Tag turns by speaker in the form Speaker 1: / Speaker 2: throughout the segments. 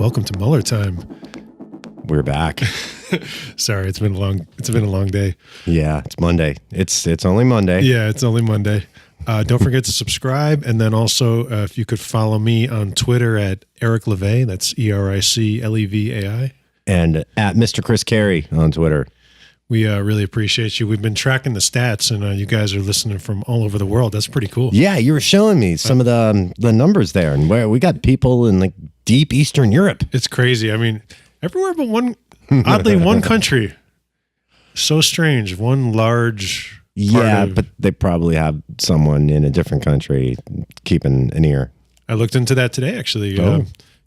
Speaker 1: Welcome to Mueller time.
Speaker 2: We're back.
Speaker 1: Sorry, it's been a long day.
Speaker 2: Yeah, it's Monday. It's only Monday.
Speaker 1: Yeah, it's only Monday. Don't forget to subscribe, and then also if you could follow me on Twitter at Eric Levay. That's EricLevai,
Speaker 2: and at Mr. Chris Carey on Twitter.
Speaker 1: We really appreciate you. We've been tracking the stats, and you guys are listening from all over the world. That's pretty cool.
Speaker 2: Yeah, you were showing me some of the numbers there, and where we got people in like deep Eastern Europe.
Speaker 1: It's crazy. I mean, everywhere but one. Oddly, one country. So strange. One large.
Speaker 2: Yeah, but they probably have someone in a different country keeping an ear.
Speaker 1: I looked into that today, actually,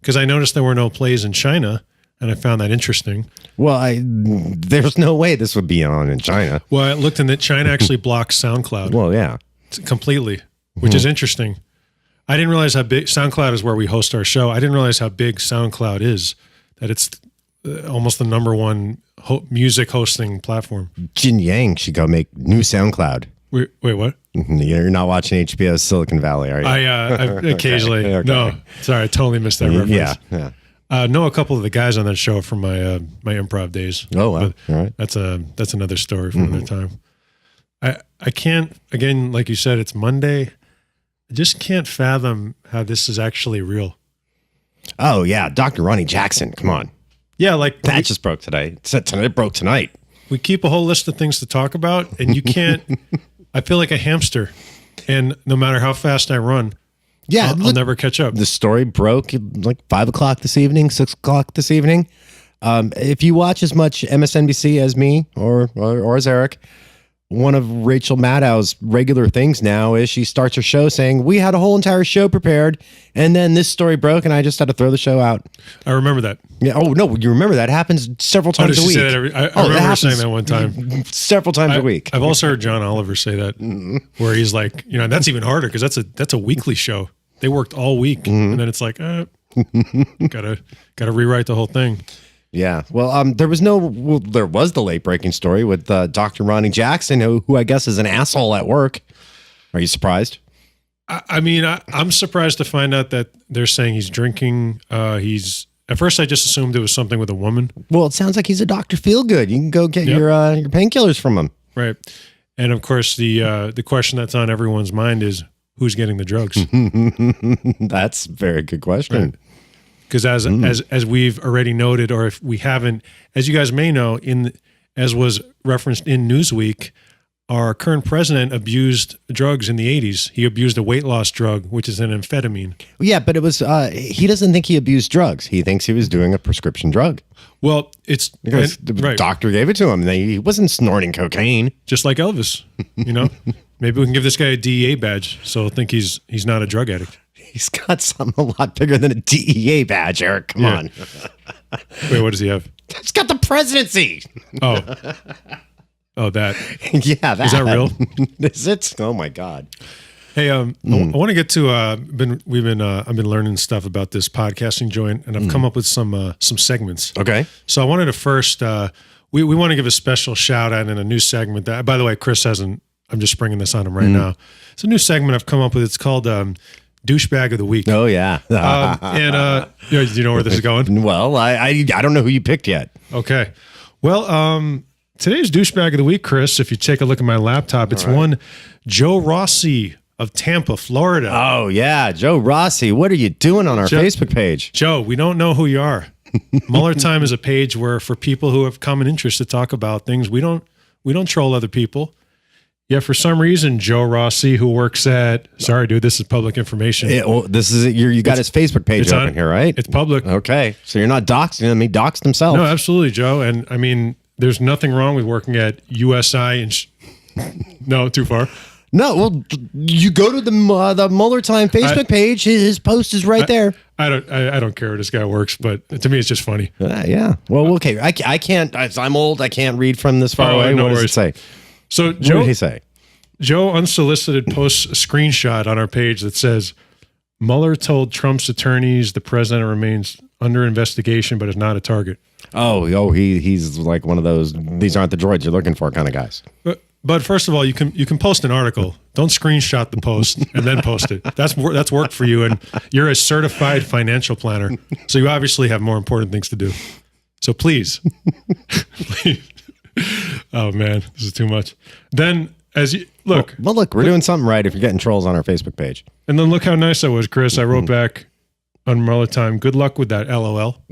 Speaker 1: because I noticed there were no plays in China, and I found that interesting.
Speaker 2: Well, there's no way this would be on in China.
Speaker 1: Well, I looked in that China actually blocks SoundCloud.
Speaker 2: Well, yeah.
Speaker 1: Completely, which is interesting. I didn't realize how big SoundCloud is where we host our show. I didn't realize how big SoundCloud is, that it's almost the number one music hosting platform.
Speaker 2: Jin Yang should go make new SoundCloud.
Speaker 1: Wait, what?
Speaker 2: You're not watching HBO's Silicon Valley, are you?
Speaker 1: I occasionally. Okay. No, sorry, I totally missed that reference.
Speaker 2: Yeah.
Speaker 1: Know a couple of the guys on that show from my my improv days.
Speaker 2: Oh, wow. All right.
Speaker 1: That's another story for another time. I can't, again, like you said, it's Monday. I just can't fathom how this is actually real.
Speaker 2: Oh, yeah. Dr. Ronny Jackson. Come on.
Speaker 1: Yeah, like
Speaker 2: that just broke today. It broke tonight.
Speaker 1: We keep a whole list of things to talk about, and you can't. I feel like a hamster, and no matter how fast I run, I'll never catch up.
Speaker 2: The story broke like 5 o'clock this evening, 6 o'clock this evening. If you watch as much MSNBC as me or as Eric, one of Rachel Maddow's regular things now is she starts her show saying, we had a whole entire show prepared, and then this story broke, and I just had to throw the show out.
Speaker 1: I remember that.
Speaker 2: Yeah. Oh, no, you remember that. It happens several times a week.
Speaker 1: Say that I remember her saying that one time.
Speaker 2: Several times a week.
Speaker 1: I've also heard John Oliver say that, where he's like, that's even harder because that's a weekly show. They worked all week, and then it's like, gotta rewrite the whole thing.
Speaker 2: Yeah. Well, there was the late breaking story with Dr. Ronny Jackson, who I guess is an asshole at work. Are you surprised?
Speaker 1: I mean, I'm surprised to find out that they're saying he's drinking. At first I just assumed it was something with a woman.
Speaker 2: Well, it sounds like he's a Dr. Feelgood. You can go get your painkillers from him.
Speaker 1: Right. And of course, the question that's on everyone's mind is who's getting the drugs?
Speaker 2: That's a very good question. Right.
Speaker 1: Because as we've already noted, or if we haven't, as you guys may know, as was referenced in Newsweek, our current president abused drugs in the 80s. He abused a weight loss drug, which is an amphetamine.
Speaker 2: Yeah, but it was he doesn't think he abused drugs. He thinks he was doing a prescription drug.
Speaker 1: Well, it's
Speaker 2: because the doctor gave it to him. He wasn't snorting cocaine,
Speaker 1: just like Elvis. Maybe we can give this guy a DEA badge, so he'll think he's not a drug addict.
Speaker 2: He's got something a lot bigger than a DEA badge, Eric. Come on.
Speaker 1: Wait, what does he have?
Speaker 2: He's got the presidency.
Speaker 1: Oh, that.
Speaker 2: Yeah, that.
Speaker 1: Is that real?
Speaker 2: Is it? Oh my God.
Speaker 1: Hey, I want to get to. I've been learning stuff about this podcasting joint, and I've come up with some segments.
Speaker 2: Okay.
Speaker 1: So I wanted to first. We want to give a special shout out in a new segment that, by the way, Chris hasn't. I'm just springing this on him right now. It's a new segment I've come up with. It's called Douchebag of the Week.
Speaker 2: Oh yeah.
Speaker 1: And do you know where this is going?
Speaker 2: Well, I don't know who you picked yet.
Speaker 1: Okay. Well, today's Douchebag of the Week, Chris, if you take a look at my laptop, it's one Joe Rossi of Tampa, Florida.
Speaker 2: Oh yeah, Joe Rossi. What are you doing on our Facebook page?
Speaker 1: Joe, we don't know who you are. Mueller Time is a page where for people who have common interests to talk about things, we don't troll other people. Yeah, for some reason, Joe Rossi, who works at... Sorry, dude, this is public information.
Speaker 2: This is you got his Facebook page open here, right?
Speaker 1: It's public.
Speaker 2: Okay, so you're not doxing him. He doxed himself.
Speaker 1: No, absolutely, Joe. And I mean, there's nothing wrong with working at USI and... No, too far.
Speaker 2: No, well, you go to the Mueller Time Facebook page. His post is right there.
Speaker 1: I don't care where this guy works, but to me, it's just funny.
Speaker 2: Yeah. Well, okay. I can't... I'm old. I can't read from this far away.
Speaker 1: No
Speaker 2: what
Speaker 1: worries.
Speaker 2: Does it say?
Speaker 1: So
Speaker 2: what did he say?
Speaker 1: Joe unsolicited posts a screenshot on our page that says, Mueller told Trump's attorneys the president remains under investigation but is not a target.
Speaker 2: Oh, he's like one of those, these aren't the droids you're looking for kind of guys.
Speaker 1: But But first of all, you can post an article. Don't screenshot the post and then post it. That's work for you, and you're a certified financial planner, so you obviously have more important things to do. So please, please. Oh man, this is too much. Then as you look,
Speaker 2: well, look, we're doing something right if you're getting trolls on our Facebook page.
Speaker 1: And then look how nice I was, Chris. I wrote back on Mueller time. Good luck with that, LOL.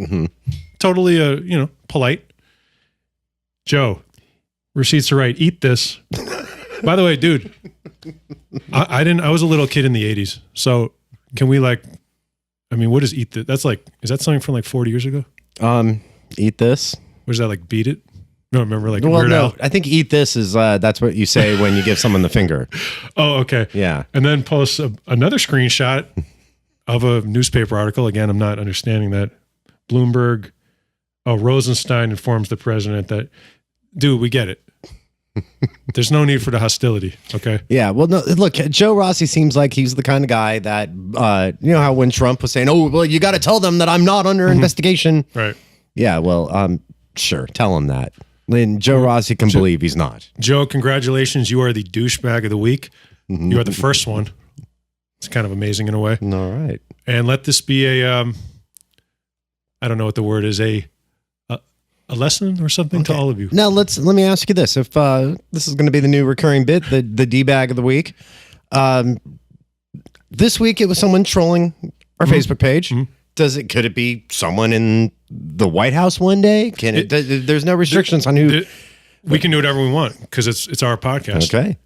Speaker 1: Totally, polite. Joe, receipts are right. Eat this. By the way, dude, I was a little kid in the 80s. So can we what is eat this? That's is that something from like 40 years ago?
Speaker 2: Eat this.
Speaker 1: Was that like beat it? No, remember
Speaker 2: Well,
Speaker 1: Weird
Speaker 2: no,
Speaker 1: Al?
Speaker 2: I think eat this is, that's what you say when you give someone the finger.
Speaker 1: Oh, okay.
Speaker 2: Yeah.
Speaker 1: And then post another screenshot of a newspaper article. Again, I'm not understanding that. Bloomberg. Oh, Rosenstein informs the president that, dude, we get it. There's no need for the hostility. Okay.
Speaker 2: Yeah. Well, no, look, Joe Rossi seems like he's the kind of guy that, how when Trump was saying, oh, well, you got to tell them that I'm not under investigation.
Speaker 1: Right.
Speaker 2: Yeah. Well, sure. Tell him that. Then Joe Rossi can believe he's not.
Speaker 1: Joe, congratulations. You are the douchebag of the week. You are the first one. It's kind of amazing in a way.
Speaker 2: All right.
Speaker 1: And let this be I don't know what the word is, a lesson or something to all of you.
Speaker 2: Now let me ask you this: if this is going to be the new recurring bit, the D-bag of the week, this week it was someone trolling our Facebook page. Could it be someone in the White House one day? There's no restrictions on who.
Speaker 1: We can do whatever we want because it's our podcast.
Speaker 2: Okay.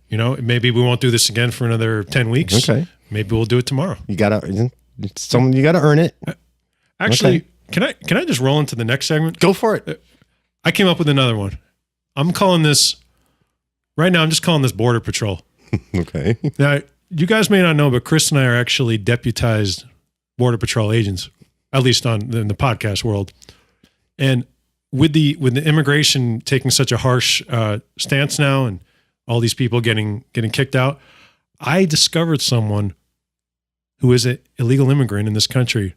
Speaker 1: Maybe we won't do this again for another 10 weeks.
Speaker 2: Okay.
Speaker 1: Maybe we'll do it tomorrow.
Speaker 2: You gotta earn it.
Speaker 1: Actually, can I just roll into the next segment?
Speaker 2: Go for it.
Speaker 1: I came up with another one. I'm calling this right now. I'm just calling this Border Patrol.
Speaker 2: Okay.
Speaker 1: Now, you guys may not know, but Chris and I are actually deputized Border Patrol agents, at least in the podcast world. And with the immigration taking such a harsh stance now, and all these people getting kicked out, I discovered someone who is an illegal immigrant in this country.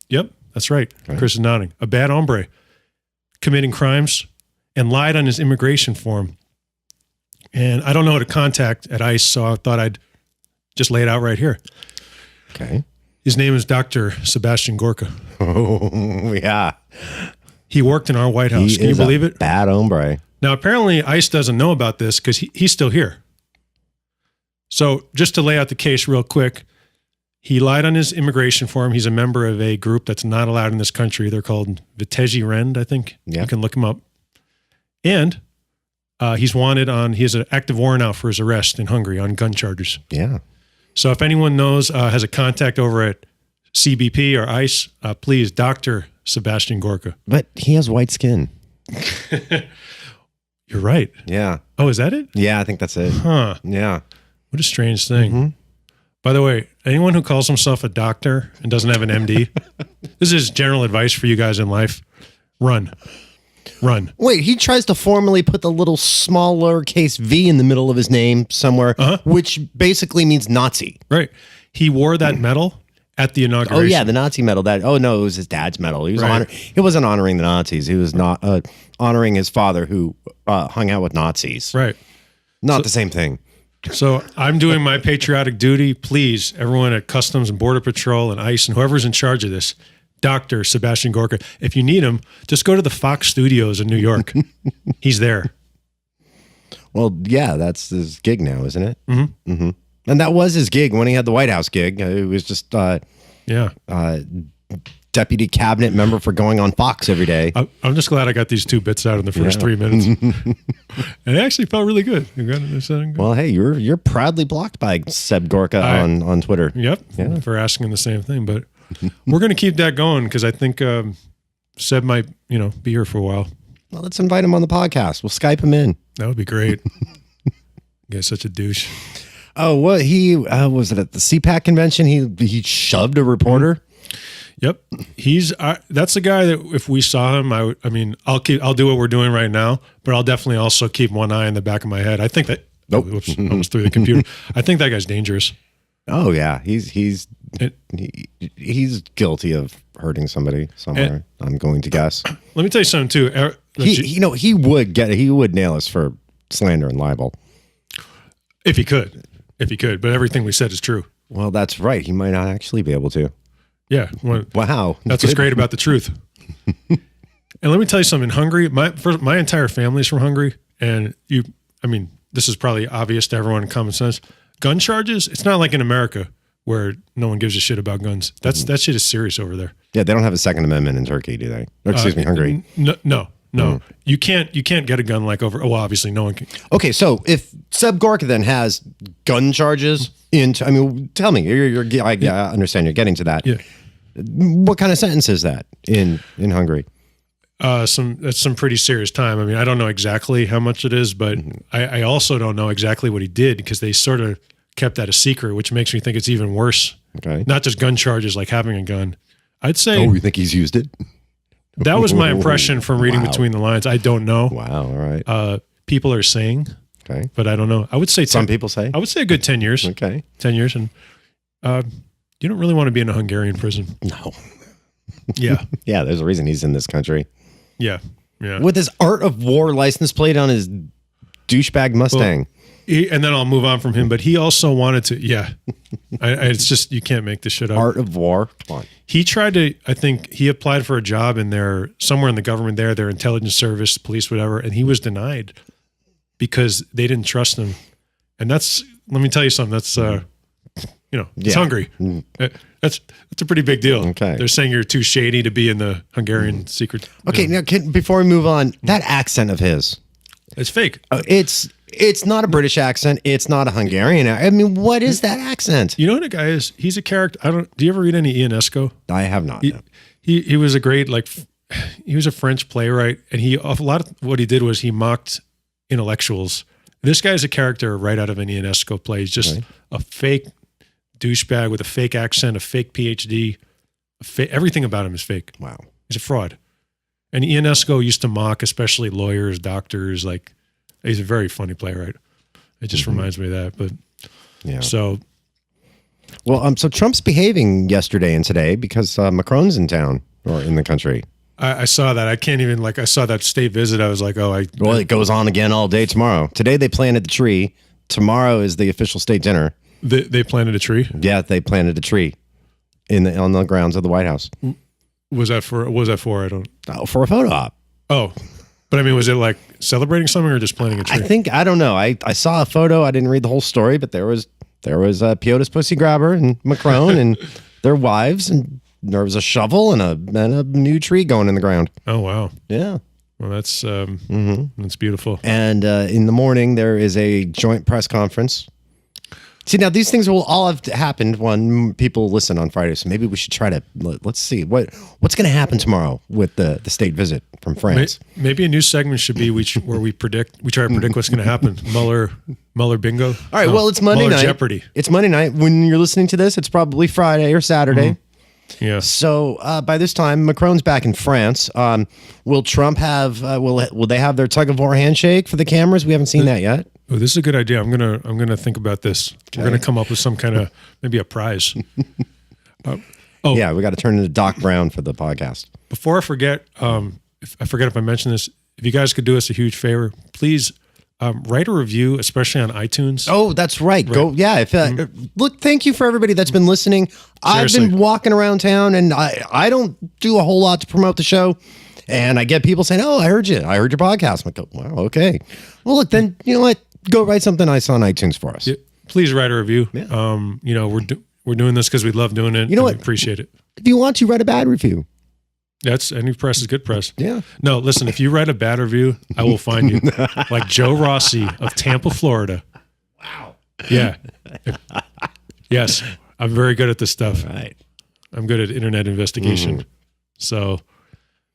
Speaker 1: Yep, that's right. Okay. Chris is nodding. A bad hombre committing crimes and lied on his immigration form. And I don't know who to contact at ICE, so I thought I'd just lay it out right here.
Speaker 2: Okay.
Speaker 1: His name is Dr. Sebastian Gorka.
Speaker 2: Oh, yeah.
Speaker 1: He worked in our White House. Can you believe it?
Speaker 2: Bad hombre.
Speaker 1: Now, apparently ICE doesn't know about this because he's still here. So just to lay out the case real quick, he lied on his immigration form. He's a member of a group that's not allowed in this country. They're called Vitegi Rend, I think. Yeah. You can look him up. And he's wanted he has an active warrant out for his arrest in Hungary on gun charges.
Speaker 2: Yeah.
Speaker 1: So if anyone knows, has a contact over at CBP or ICE, please, Dr. Sebastian Gorka.
Speaker 2: But he has white skin.
Speaker 1: You're right.
Speaker 2: Yeah.
Speaker 1: Oh, is that it?
Speaker 2: Yeah, I think that's it.
Speaker 1: Huh.
Speaker 2: Yeah.
Speaker 1: What a strange thing. By the way, anyone who calls himself a doctor and doesn't have an MD, this is general advice for you guys in life. Run.
Speaker 2: Wait, he tries to formally put the little small lowercase v in the middle of his name somewhere, which basically means Nazi.
Speaker 1: Right. He wore that medal at the inauguration.
Speaker 2: Oh, yeah, the Nazi medal. It was his dad's medal. He was he wasn't honoring the Nazis. He was not honoring his father who hung out with Nazis.
Speaker 1: Right.
Speaker 2: Not the same thing.
Speaker 1: So I'm doing my patriotic duty. Please, everyone at Customs and Border Patrol and ICE and whoever's in charge of this, Dr. Sebastian Gorka, if you need him, just go to the Fox Studios in New York. He's there.
Speaker 2: Well, yeah, that's his gig now, isn't it? And that was his gig when he had the White House gig. It was just deputy cabinet member for going on Fox every day.
Speaker 1: I'm just glad I got these two bits out in the first 3 minutes. And it actually felt really good.
Speaker 2: Well, hey, you're proudly blocked by Seb Gorka on Twitter.
Speaker 1: Yep, for asking the same thing. But we're going to keep that going because I think Seb might, be here for a while.
Speaker 2: Well, let's invite him on the podcast. We'll Skype him in.
Speaker 1: That would be great. Guy's such a douche.
Speaker 2: Oh, what he was it at the CPAC convention? He shoved a reporter.
Speaker 1: Yep, that's the guy that if we saw him, I'll do what we're doing right now, but I'll definitely also keep one eye in the back of my head. I think that.
Speaker 2: Nope.
Speaker 1: Whoops, almost through the computer. I think that guy's dangerous.
Speaker 2: Oh yeah, he's guilty of hurting somebody somewhere. I'm going to guess.
Speaker 1: Let me tell you something too.
Speaker 2: He would nail us for slander and libel.
Speaker 1: If he could, but everything we said is true.
Speaker 2: Well, that's right. He might not actually be able to.
Speaker 1: Yeah. Well,
Speaker 2: wow.
Speaker 1: That's what's great about the truth. And let me tell you something. Hungary, my entire family's from Hungary. And this is probably obvious to everyone in common sense. Gun charges, it's not like in America where no one gives a shit about guns. That shit is serious over there.
Speaker 2: Yeah, they don't have a Second Amendment in Turkey, do they? Or, excuse me, Hungary.
Speaker 1: No. You can't get a gun like over. Well, obviously, no one can.
Speaker 2: Okay, so if Seb Gorka then has gun charges tell me. I understand you're getting to that.
Speaker 1: Yeah.
Speaker 2: What kind of sentence is that in Hungary?
Speaker 1: That's some pretty serious time. I don't know exactly how much it is, but I also don't know exactly what he did because they sort of kept that a secret, which makes me think it's even worse.
Speaker 2: Okay.
Speaker 1: Not just gun charges, like having a gun. I'd say.
Speaker 2: Oh, you think he's used it?
Speaker 1: That was my impression from reading between the lines. I don't know.
Speaker 2: Wow. All right.
Speaker 1: People are saying.
Speaker 2: Okay.
Speaker 1: But I don't know. I would say
Speaker 2: some people say.
Speaker 1: I would say a good 10 years.
Speaker 2: Okay.
Speaker 1: 10 years. And you don't really want to be in a Hungarian prison.
Speaker 2: No.
Speaker 1: Yeah.
Speaker 2: Yeah. There's a reason he's in this country.
Speaker 1: Yeah. Yeah.
Speaker 2: With his Art of War license plate on his douchebag Mustang.
Speaker 1: And then I'll move on from him. But he also wanted to. Yeah. It's just, you can't make this shit up.
Speaker 2: Art of War. Come on.
Speaker 1: He tried to, I think he applied for a job in somewhere in the government their intelligence service, police, whatever. And he was denied because they didn't trust him. And let me tell you something. That's, it's Hungary. That's a pretty big deal.
Speaker 2: Okay.
Speaker 1: They're saying you're too shady to be in the Hungarian secret.
Speaker 2: Okay. Now, before we move on, that accent of his.
Speaker 1: It's fake.
Speaker 2: It's not a British accent. It's not a Hungarian. What is that accent?
Speaker 1: You know what the guy is? He's a character. Do you ever read any Ian Esco?
Speaker 2: I have not.
Speaker 1: He was a great, he was a French playwright, and a lot of what he did was he mocked intellectuals. This guy's a character right out of an Ian Esco play. He's just a fake douchebag with a fake accent, a fake PhD. Everything about him is fake.
Speaker 2: Wow.
Speaker 1: He's a fraud. And Ian Esco used to mock especially lawyers, doctors. He's a very funny playwright. It just reminds me of that. But
Speaker 2: yeah.
Speaker 1: So.
Speaker 2: Well, so Trump's behaving yesterday and today because Macron's in town or in the country.
Speaker 1: I saw that. I can't even I saw that state visit. I was like,
Speaker 2: well, it goes on again all day tomorrow. Today they planted the tree. Tomorrow is the official state dinner.
Speaker 1: They planted a tree?
Speaker 2: Yeah, they planted a tree on the grounds of the White House.
Speaker 1: What was that for? I don't.
Speaker 2: Oh, for a photo op.
Speaker 1: Oh, but was it celebrating something or just planting a tree?
Speaker 2: I don't know. I saw a photo. I didn't read the whole story, but there was Piota's pussy grabber and Macron and their wives, and there was a shovel and a new tree going in the ground.
Speaker 1: Oh wow!
Speaker 2: Yeah.
Speaker 1: Well, that's beautiful.
Speaker 2: And in the morning there is a joint press conference. See, now these things will all have happened when people listen on Friday. So maybe we should try to let's see what's going to happen tomorrow with the state visit from France.
Speaker 1: Maybe a new segment should be where we try to predict what's going to happen. Mueller bingo. All
Speaker 2: right. Well, it's Monday night.
Speaker 1: Jeopardy.
Speaker 2: It's Monday night. When you're listening to this, it's probably Friday or Saturday.
Speaker 1: Mm-hmm. Yeah.
Speaker 2: So by this time, Macron's back in France. Will Trump have? Will they have their tug of war handshake for the cameras? We haven't seen that yet.
Speaker 1: Oh, this is a good idea. I'm gonna think about this. Okay. We're gonna come up with some kind of maybe a prize.
Speaker 2: Yeah, we got to turn into Doc Brown for the podcast.
Speaker 1: Before I forget, if I mention this, if you guys could do us a huge favor, please write a review, especially on iTunes.
Speaker 2: Oh, that's right. Go, yeah. Look, thank you for everybody that's been listening. Seriously. I've been walking around town, and I don't do a whole lot to promote the show. And I get people saying, "Oh, I heard your podcast." I'm like, "Wow, okay." Well, look, then you know what? Go write something nice on iTunes for us.
Speaker 1: Yeah, please write a review. Yeah. We're doing this because we love doing it.
Speaker 2: You know what?
Speaker 1: We appreciate it.
Speaker 2: If you want to write a bad review,
Speaker 1: any press is good press.
Speaker 2: Yeah.
Speaker 1: No, listen. If you write a bad review, I will find you, like Joe Rossi of Tampa, Florida.
Speaker 2: Wow.
Speaker 1: Yeah. Yes, I'm very good at this stuff.
Speaker 2: All right.
Speaker 1: I'm good at internet investigation. Mm-hmm. So,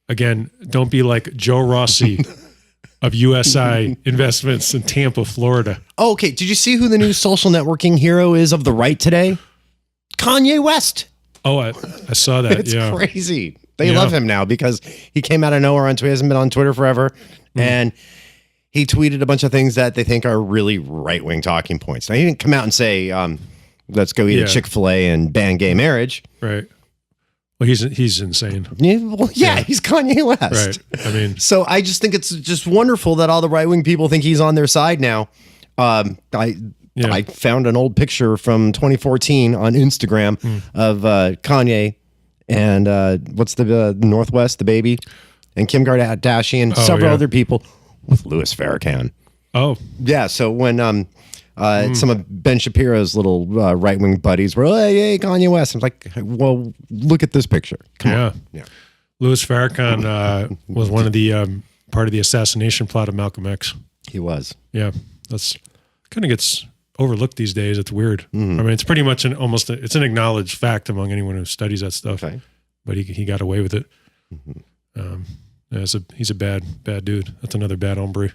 Speaker 1: again, don't be like Joe Rossi of USI Investments in Tampa, Florida.
Speaker 2: Oh, okay. Did you see who the new social networking hero is of the right today? Kanye West.
Speaker 1: Oh, I saw that.
Speaker 2: It's crazy. They love him now because he came out of nowhere on Twitter. He hasn't been on Twitter forever. And he tweeted a bunch of things that they think are really right-wing talking points. Now, he didn't come out and say, let's go eat a Chick-fil-A and ban gay marriage.
Speaker 1: Right. Well, he's insane.
Speaker 2: Yeah, he's Kanye West.
Speaker 1: Right.
Speaker 2: So I just think it's just wonderful that all the right-wing people think he's on their side now.
Speaker 1: Yeah.
Speaker 2: I found an old picture from 2014 on Instagram of Kanye and what's the Northwest, the baby, and Kim Kardashian and several other people with Louis Farrakhan.
Speaker 1: Oh,
Speaker 2: yeah. So when some of Ben Shapiro's little right-wing buddies were, hey, Kanye West, I'm like, well, look at this picture. Come on. Yeah.
Speaker 1: Louis Farrakhan was one of the part of the assassination plot of Malcolm X.
Speaker 2: He was.
Speaker 1: Yeah, that's kind of gets overlooked these days. It's weird. I mean, it's pretty much it's an acknowledged fact among anyone who studies that stuff.
Speaker 2: Okay.
Speaker 1: But he got away with it. Yeah, he's a bad dude. That's another bad hombre.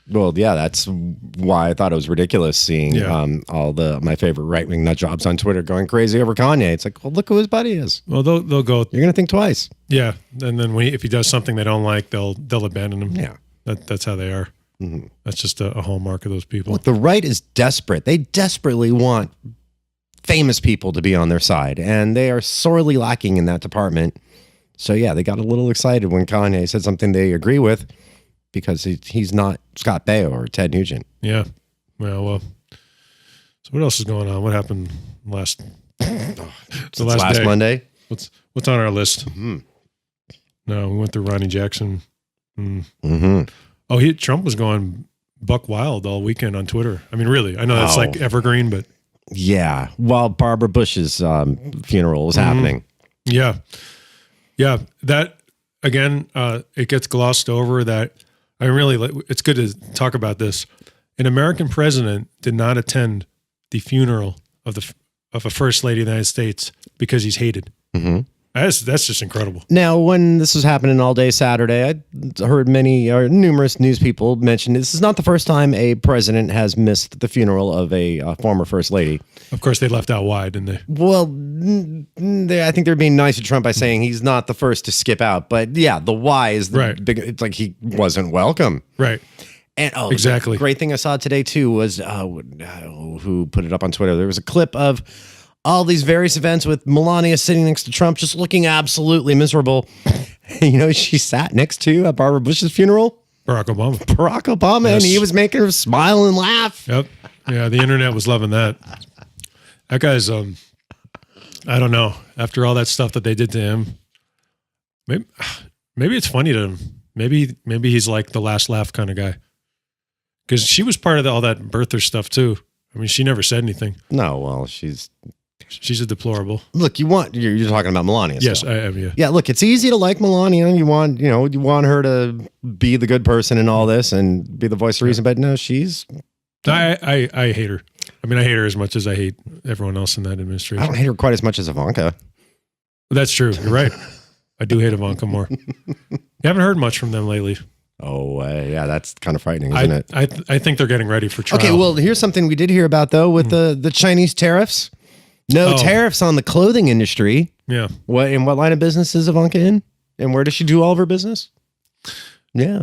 Speaker 2: Well, yeah, that's why I thought it was ridiculous seeing all my favorite right-wing nut jobs on Twitter going crazy over Kanye. It's like, well, look who his buddy is.
Speaker 1: Well, they'll go.
Speaker 2: You're gonna think twice.
Speaker 1: Yeah, and then if he does something they don't like, they'll abandon him.
Speaker 2: Yeah,
Speaker 1: that's how they are. That's just a hallmark of those people.
Speaker 2: Look, the right is desperate. They desperately want famous people to be on their side, and they are sorely lacking in that department. So yeah, they got a little excited when Kanye said something they agree with, because he's not Scott Baio or Ted Nugent.
Speaker 1: Yeah. Well. So what else is going on? What happened last
Speaker 2: last Monday?
Speaker 1: What's on our list? No, we went through Ronny Jackson. Oh, Trump was going buck wild all weekend on Twitter. I mean, really, I know that's like evergreen, but
Speaker 2: yeah. While Barbara Bush's funeral was happening.
Speaker 1: Yeah. That again, it gets glossed over. That it's good to talk about this. An American president did not attend the funeral of a first lady of the United States because he's hated. That's just incredible.
Speaker 2: Now, when this was happening all day Saturday, I heard numerous news people mention this is not the first time a president has missed the funeral of a former first lady.
Speaker 1: Of course, they left out why, didn't they?
Speaker 2: Well, I think they're being nice to Trump by saying he's not the first to skip out. But yeah, the why is the big. It's like he wasn't welcome.
Speaker 1: Right.
Speaker 2: And
Speaker 1: exactly.
Speaker 2: The great thing I saw today too was who put it up on Twitter. There was a clip of all these various events with Melania sitting next to Trump, just looking absolutely miserable. You know, she sat next to at Barbara Bush's funeral.
Speaker 1: Barack Obama.
Speaker 2: Yes. And he was making her smile and laugh.
Speaker 1: Yep. Yeah, the internet was loving that. That guy's, I don't know. After all that stuff that they did to him, maybe it's funny to him. Maybe he's like the last laugh kind of guy. Because she was part of all that birther stuff too. I mean, she never said anything.
Speaker 2: No, well, she's
Speaker 1: a deplorable.
Speaker 2: Look, you're talking about Melania.
Speaker 1: Yes, I am. Yeah.
Speaker 2: Yeah. Look, it's easy to like Melania. You want her to be the good person in all this and be the voice of reason. But no,
Speaker 1: I hate her. I mean, I hate her as much as I hate everyone else in that administration.
Speaker 2: I don't hate her quite as much as Ivanka.
Speaker 1: That's true. You're right. I do hate Ivanka more. You haven't heard much from them lately.
Speaker 2: Oh, yeah, that's kind of frightening, isn't it?
Speaker 1: I think they're getting ready for trial.
Speaker 2: Okay, well, here's something we did hear about, though, with the Chinese tariffs. No tariffs on the clothing industry.
Speaker 1: Yeah.
Speaker 2: What line of business is Ivanka in? And where does she do all of her business? Yeah.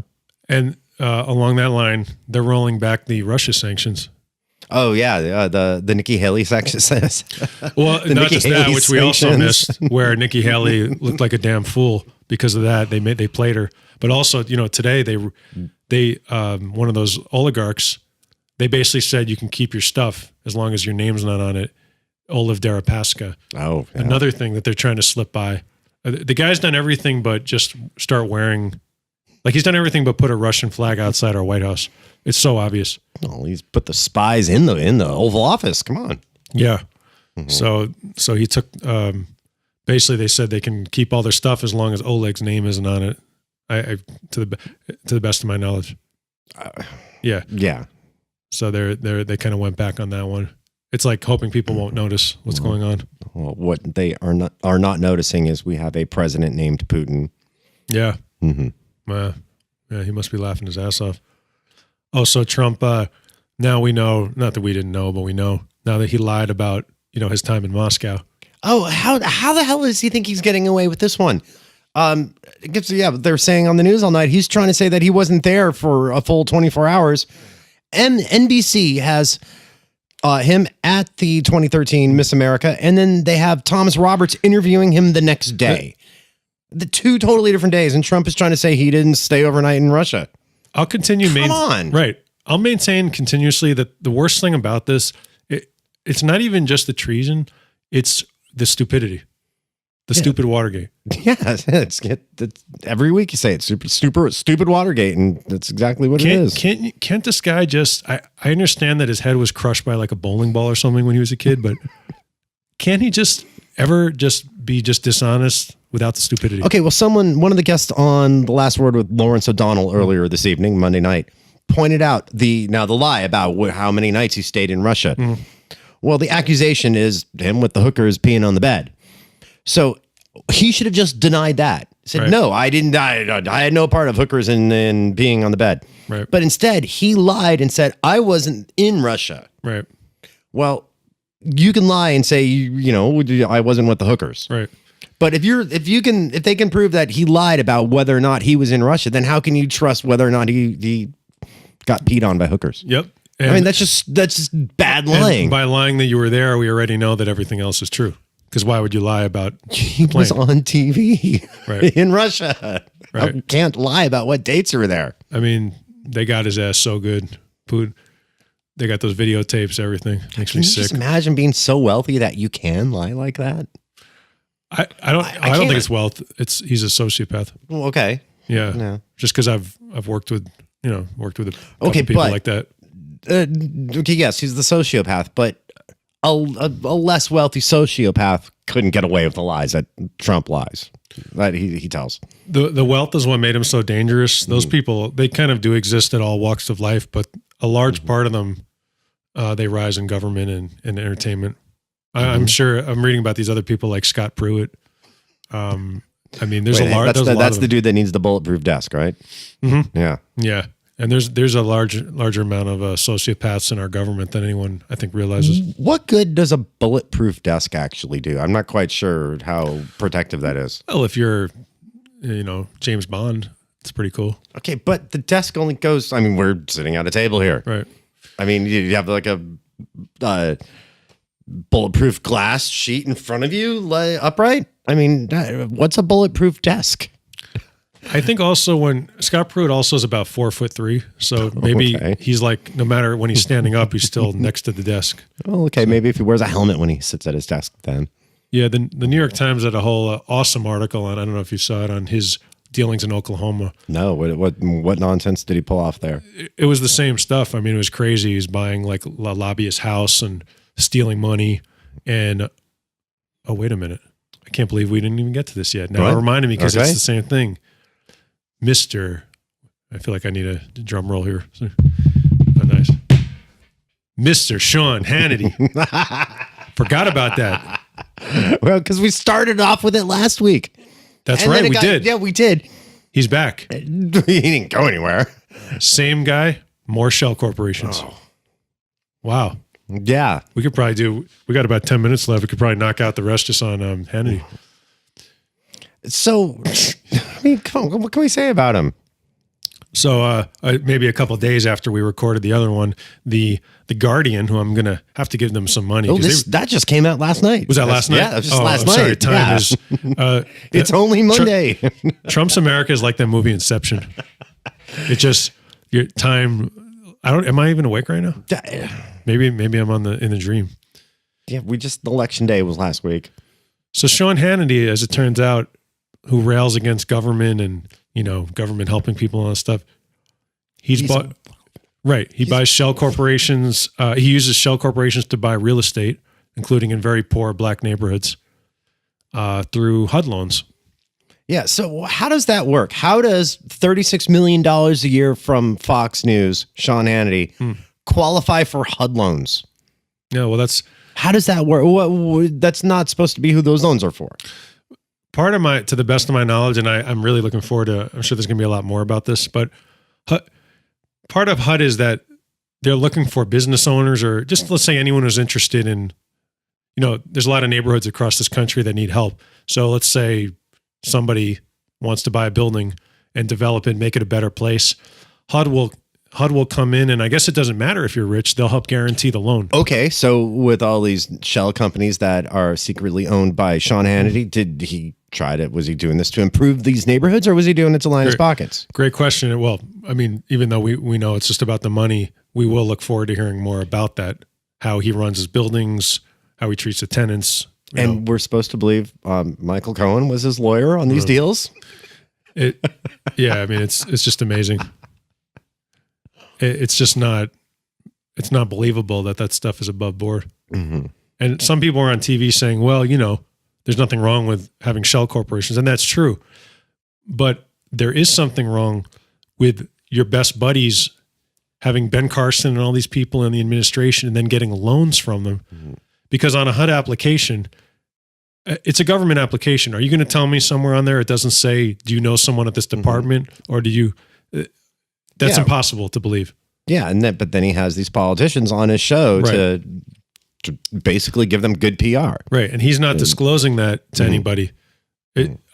Speaker 1: And along that line, they're rolling back the Russia sanctions.
Speaker 2: Oh, yeah, the Nikki Haley section says.
Speaker 1: Well, not just that, which we also missed, where Nikki Haley looked like a damn fool because of that. They played her. But also, today they one of those oligarchs, they basically said you can keep your stuff as long as your name's not on it. Olive Deripaska.
Speaker 2: Oh, yeah.
Speaker 1: Another thing that they're trying to slip by. The guy's done everything but just start wearing, like he's done everything but put a Russian flag outside our White House. It's so obvious.
Speaker 2: Well, he's put the spies in the Oval Office. Come on.
Speaker 1: Yeah. So he took. Basically, they said they can keep all their stuff as long as Oleg's name isn't on it. To the best of my knowledge. Yeah. So they kind of went back on that one. It's like hoping people won't notice what's going on.
Speaker 2: Well, what they are not noticing is we have a president named Putin.
Speaker 1: Yeah. Yeah, he must be laughing his ass off. Oh, so Trump. Now we know. Not that we didn't know, but we know now that he lied about his time in Moscow.
Speaker 2: Oh, how the hell does he think he's getting away with this one? They're saying on the news all night he's trying to say that he wasn't there for a full 24 hours. And NBC has him at the 2013 Miss America, and then they have Thomas Roberts interviewing him the next day. The two totally different days, and Trump is trying to say he didn't stay overnight in Russia.
Speaker 1: I'll continue.
Speaker 2: Come on.
Speaker 1: Right. I'll maintain continuously that the worst thing about this, it's not even just the treason, it's the stupidity. The stupid Watergate.
Speaker 2: Yeah, it's every week you say it's stupid Watergate, and that's exactly what it is.
Speaker 1: Can't this guy just? I understand that his head was crushed by like a bowling ball or something when he was a kid, but can't he just ever just be just dishonest without the stupidity?
Speaker 2: Okay, well, one of the guests on The Last Word with Lawrence O'Donnell earlier this evening, Monday night, pointed out the lie about how many nights he stayed in Russia. Well, the accusation is him with the hookers peeing on the bed. So he should have just denied that. Said, no, I didn't. I had no part of hookers and being on the bed.
Speaker 1: Right.
Speaker 2: But instead, he lied and said, I wasn't in Russia.
Speaker 1: Right.
Speaker 2: Well, you can lie and say, I wasn't with the hookers.
Speaker 1: Right.
Speaker 2: But if they can prove that he lied about whether or not he was in Russia, then how can you trust whether or not he got peed on by hookers?
Speaker 1: Yep.
Speaker 2: And I mean, that's just bad lying.
Speaker 1: By lying that you were there, we already know that everything else is true. Because why would you lie about
Speaker 2: he was on TV in Russia?
Speaker 1: Right.
Speaker 2: I can't lie about what dates you were there.
Speaker 1: I mean, they got his ass so good. They got those videotapes, everything. Makes me sick.
Speaker 2: Just imagine being so wealthy that you can lie like that.
Speaker 1: I don't think it's wealth. He's a sociopath.
Speaker 2: Well, okay.
Speaker 1: Yeah.
Speaker 2: No.
Speaker 1: Just because I've worked with a couple people like that.
Speaker 2: Okay, yes, he's the sociopath, but a less wealthy sociopath couldn't get away with the lies that Trump lies that he tells.
Speaker 1: The wealth is what made him so dangerous. Those people, they kind of do exist at all walks of life, but a large part of them, they rise in government and entertainment. I'm sure I'm reading about these other people like Scott Pruitt. I mean, there's a large.
Speaker 2: That's the dude that needs the bulletproof desk, right?
Speaker 1: Mm-hmm.
Speaker 2: Yeah.
Speaker 1: Yeah. And there's a larger amount of sociopaths in our government than anyone I think realizes.
Speaker 2: What good does a bulletproof desk actually do? I'm not quite sure how protective that is.
Speaker 1: Well, if you're, James Bond, it's pretty cool.
Speaker 2: Okay, but the desk only goes. I mean, we're sitting at a table here,
Speaker 1: right?
Speaker 2: I mean, you have like a bulletproof glass sheet in front of you, upright. I mean, what's a bulletproof desk?
Speaker 1: I think also when Scott Pruitt also is about 4'3", so maybe he's like, no matter when he's standing up, he's still next to the desk.
Speaker 2: Oh, okay. Maybe if he wears a helmet when he sits at his desk, then.
Speaker 1: Yeah, the New York Times had a whole awesome article on. I don't know if you saw it, on his dealings in Oklahoma.
Speaker 2: No, what nonsense did he pull off there?
Speaker 1: It was the same stuff. I mean, it was crazy. He was buying like a lobbyist house and stealing money. And oh, wait a minute, I can't believe we didn't even get to this yet. Now it reminded me because it's the same thing. I feel like I need a drum roll here. Oh, nice. Mr. Sean Hannity. Forgot about that.
Speaker 2: Well, because we started off with it last week.
Speaker 1: That's right, we did.
Speaker 2: Yeah, we did.
Speaker 1: He's back.
Speaker 2: He didn't go anywhere.
Speaker 1: Same guy, more shell corporations. Oh. Wow.
Speaker 2: Yeah.
Speaker 1: We got about 10 minutes left. We could probably knock out the rest just on Hannity.
Speaker 2: So, I mean, come on, what can we say about him?
Speaker 1: So maybe a couple of days after we recorded the other one, the Guardian, who I'm going to have to give them some money.
Speaker 2: Oh, that just came out last night.
Speaker 1: Was that last night?
Speaker 2: Yeah, that was just last night.
Speaker 1: Sorry, time is...
Speaker 2: it's only Monday.
Speaker 1: Trump's America is like that movie Inception. It just, your time... am I even awake right now? Maybe I'm in the dream.
Speaker 2: Yeah, election day was last week. So
Speaker 1: Sean Hannity, as it turns out, who rails against government and, government helping people and all that stuff. He buys shell corporations. He uses shell corporations to buy real estate, including in very poor black neighborhoods, through HUD loans.
Speaker 2: Yeah. So how does that work? How does $36 million a year from Fox News, Sean Hannity, qualify for HUD loans?
Speaker 1: No, well,
Speaker 2: how does that work? That's not supposed to be who those loans are for.
Speaker 1: Part of to the best of my knowledge, and I'm really looking forward to, I'm sure there's going to be a lot more about this, but part of HUD is that they're looking for business owners, or just let's say anyone who's interested in, there's a lot of neighborhoods across this country that need help. So let's say somebody wants to buy a building and develop it, make it a better place. HUD HUD will come in, and I guess it doesn't matter if you're rich; they'll help guarantee the loan.
Speaker 2: Okay, so with all these shell companies that are secretly owned by Sean Hannity, did he try to? Was he doing this to improve these neighborhoods, or was he doing it to line his pockets?
Speaker 1: Great question. Well, I mean, even though we know it's just about the money, we will look forward to hearing more about that. How he runs his buildings, how he treats the tenants.
Speaker 2: And we're supposed to believe Michael Cohen was his lawyer on these deals.
Speaker 1: Yeah, I mean, it's just amazing. It's just not. It's not believable that stuff is above board.
Speaker 2: Mm-hmm.
Speaker 1: And some people are on TV saying, "Well, there's nothing wrong with having shell corporations," and that's true. But there is something wrong with your best buddies having Ben Carson and all these people in the administration and then getting loans from them. Mm-hmm. Because on a HUD application, it's a government application. Are you going to tell me somewhere on there it doesn't say, do you know someone at this department? Or do you... That's impossible to believe.
Speaker 2: Yeah, but then he has these politicians on his show to basically give them good PR.
Speaker 1: Right, and he's not disclosing that to anybody.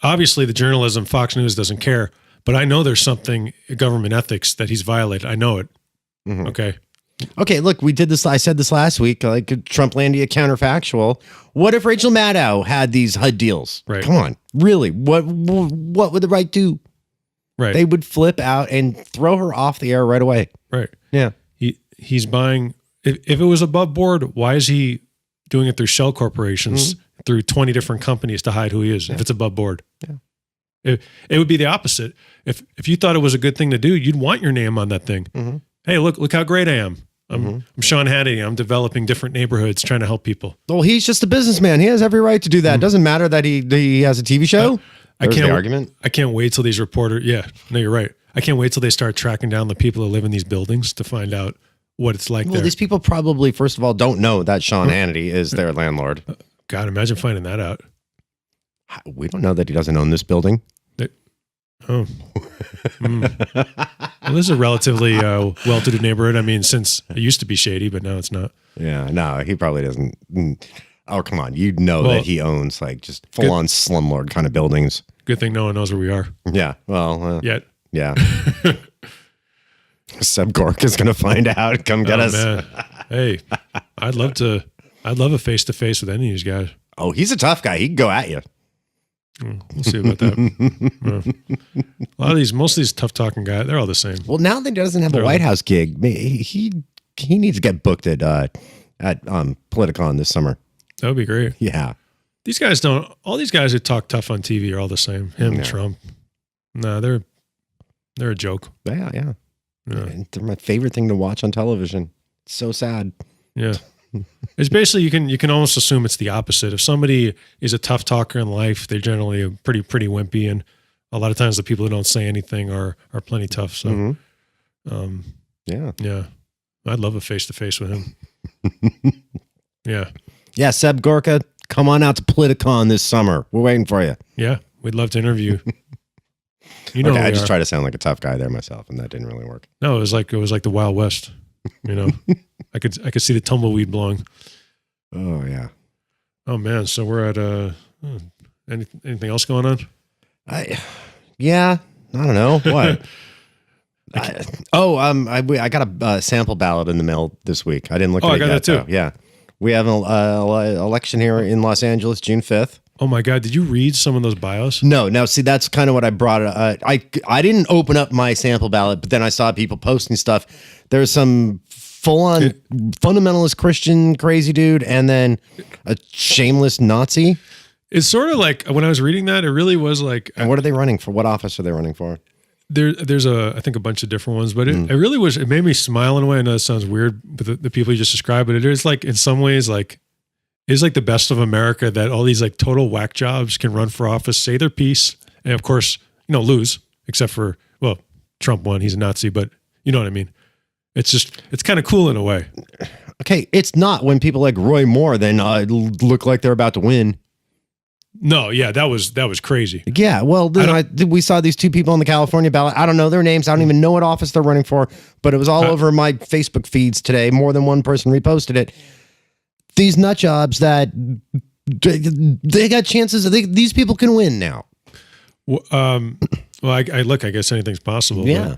Speaker 1: Obviously, the journalism, Fox News doesn't care, but I know there's something, government ethics, that he's violated. I know it. Mm-hmm. Okay, look, we did this. I said this last week, like Trumplandia counterfactual. What if Rachel Maddow had these HUD deals? Right.
Speaker 2: Come on, really? What would the right do?
Speaker 1: Right.
Speaker 2: They would flip out and throw her off the air right away.
Speaker 1: Right.
Speaker 2: Yeah.
Speaker 1: He's buying. If it was above board, why is he doing it through shell corporations, through 20 different companies to hide who he is? Yeah. If it's above board, it would be the opposite. If you thought it was a good thing to do, you'd want your name on that thing. Mm-hmm. Hey, look how great I am. I'm Sean Hannity. I'm developing different neighborhoods, trying to help people.
Speaker 2: Well, he's just a businessman. He has every right to do that. It doesn't matter that he has a TV show.
Speaker 1: I can't wait till these reporters. Yeah, no, you're right. I can't wait till they start tracking down the people that live in these buildings to find out what it's like. Well,
Speaker 2: these people probably, first of all, don't know that Sean Hannity is their landlord.
Speaker 1: God, imagine finding that out.
Speaker 2: We don't know that he doesn't own this building.
Speaker 1: Well, this is a relatively well-to-do neighborhood. I mean, since it used to be shady, but now it's not.
Speaker 2: Yeah, no, he probably doesn't. Oh, come on. You know that he owns like just full-on slumlord kind of buildings.
Speaker 1: Good thing no one knows where we are.
Speaker 2: Yeah, well.
Speaker 1: Yet.
Speaker 2: Yeah. Seb Gork is going to find out. Come get us.
Speaker 1: Man. Hey, I'd love a face-to-face with any of these guys.
Speaker 2: Oh, he's a tough guy. He can go at you.
Speaker 1: We'll see about that. Most of these tough talking guys, they're all the same.
Speaker 2: Well, now that he doesn't have a White House gig, he needs to get booked at Politicon this summer.
Speaker 1: That would be great.
Speaker 2: Yeah.
Speaker 1: These guys don't. All these guys who talk tough on TV are all the same. Him, Trump. No, they're a joke.
Speaker 2: Yeah. They're my favorite thing to watch on television. It's so sad.
Speaker 1: Yeah. It's basically you can almost assume it's the opposite. If somebody is a tough talker in life, they're generally a pretty wimpy, and a lot of times the people who don't say anything are plenty tough. So, yeah, I'd love a face to face with him.
Speaker 2: Yeah. Seb Gorka, come on out to Politicon this summer. We're waiting for you.
Speaker 1: Yeah, we'd love to interview. Okay,
Speaker 2: I just tried to sound like a tough guy there myself, and that didn't really work.
Speaker 1: No, it was like the Wild West. I could see the tumbleweed blowing.
Speaker 2: Oh yeah.
Speaker 1: Oh man. So we're at anything else going on?
Speaker 2: I don't know what. I got a sample ballot in the mail this week. I didn't look at it yet. I got that too. Though. Yeah, we have an election here in Los Angeles, June 5th.
Speaker 1: Oh my God! Did you read some of those bios?
Speaker 2: No. See, that's kind of what I brought. I didn't open up my sample ballot, but then I saw people posting stuff. There's some full-on fundamentalist Christian crazy dude, and then a shameless Nazi.
Speaker 1: It's sort of like when I was reading that, it really was like.
Speaker 2: And what are they running for? What office are they running for?
Speaker 1: There's I think a bunch of different ones, but it really was. It made me smile in a way. I know it sounds weird, but the people you just described, but it is like in some ways like. It's like the best of America that all these like total whack jobs can run for office, say their piece, and of course, lose, except for, well, Trump won. He's a Nazi, but you know what I mean? It's kind of cool in a way.
Speaker 2: Okay. It's not when people like Roy Moore then look like they're about to win.
Speaker 1: No. Yeah. That was crazy.
Speaker 2: Yeah. Well, we saw these two people on the California ballot. I don't know their names. I don't even know what office they're running for, but it was all over my Facebook feeds today. More than one person reposted it. These nut jobs that they got chances. These people can win now.
Speaker 1: Well, I guess anything's possible.
Speaker 2: Yeah.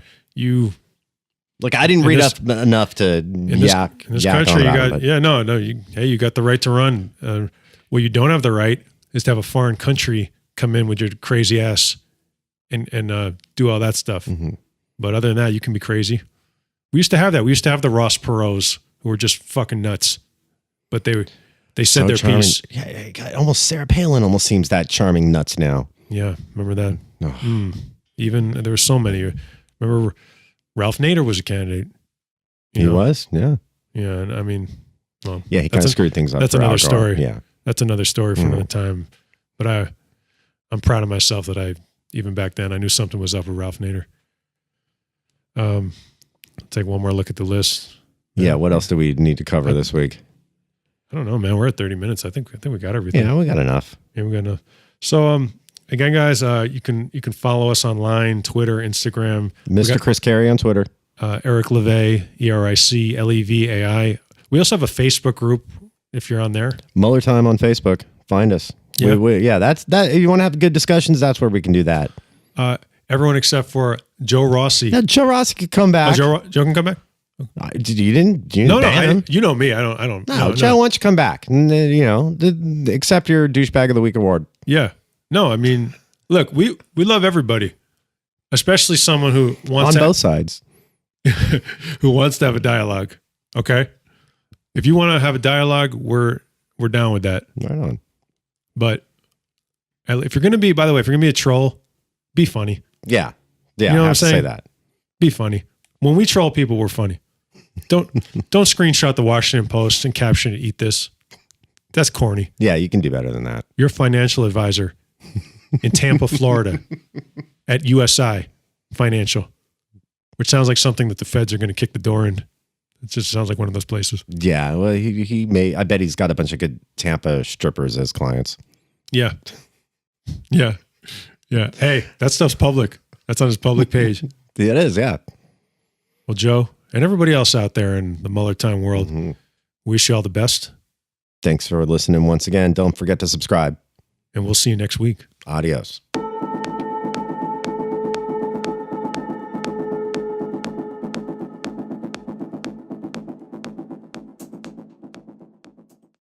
Speaker 2: Like I didn't read up enough to
Speaker 1: in this country. You got the right to run. What you don't have the right is to have a foreign country come in with your crazy ass and do all that stuff. Mm-hmm. But other than that, you can be crazy. We used to have that. We used to have the Ross Perot's who were just fucking nuts, but they said so their
Speaker 2: charming.
Speaker 1: piece.
Speaker 2: Yeah, almost Sarah Palin almost seems that charming nuts now.
Speaker 1: Yeah, remember that? Oh. Even there were so many. Remember Ralph Nader was a candidate.
Speaker 2: He was, yeah.
Speaker 1: Yeah, and I mean, well,
Speaker 2: yeah, he kind of screwed things up.
Speaker 1: That's another story.
Speaker 2: Yeah,
Speaker 1: that's another story for another time. But I'm proud of myself that even back then I knew something was up with Ralph Nader. Take one more look at the list.
Speaker 2: Yeah, what else do we need to cover this week?
Speaker 1: I don't know, man. We're at 30 minutes. I think we got everything.
Speaker 2: Yeah, we got enough.
Speaker 1: Yeah, we got enough. So again, guys, you can follow us online, Twitter, Instagram.
Speaker 2: Mr. Chris Carey on Twitter.
Speaker 1: Eric Levay, EricLevai. We also have a Facebook group if you're on there.
Speaker 2: Mueller Time on Facebook. Find us. Yeah, that's that. If you want to have good discussions, that's where we can do that.
Speaker 1: Everyone except for Joe Rossi.
Speaker 2: Now, Joe Rossi could come back.
Speaker 1: Joe can come back?
Speaker 2: You didn't ban him?
Speaker 1: You know me. I don't.
Speaker 2: No, Joe, why don't you come back? And, accept your Douchebag of the Week award.
Speaker 1: Yeah. No, I mean, look, we love everybody, especially someone who wants
Speaker 2: on both sides,
Speaker 1: who wants to have a dialogue. Okay, if you want to have a dialogue, we're down with that.
Speaker 2: Right on.
Speaker 1: But if you're going to be, by the way, if you're going to be a troll, be funny.
Speaker 2: Yeah.
Speaker 1: You know
Speaker 2: I
Speaker 1: what
Speaker 2: have to say that.
Speaker 1: Be funny. When we troll people, we're funny. Don't screenshot the Washington Post and caption it, "Eat this." That's corny.
Speaker 2: Yeah, you can do better than that.
Speaker 1: Your financial advisor in Tampa, Florida, at USI Financial, which sounds like something that the feds are going to kick the door in. It just sounds like one of those places.
Speaker 2: Yeah, well, he may. I bet he's got a bunch of good Tampa strippers as clients.
Speaker 1: Yeah. Hey, that stuff's public. That's on his public page.
Speaker 2: It is, yeah.
Speaker 1: Well, Joe, and everybody else out there in the Mueller Time world, wish you all the best.
Speaker 2: Thanks for listening once again. Don't forget to subscribe.
Speaker 1: And we'll see you next week.
Speaker 2: Adios.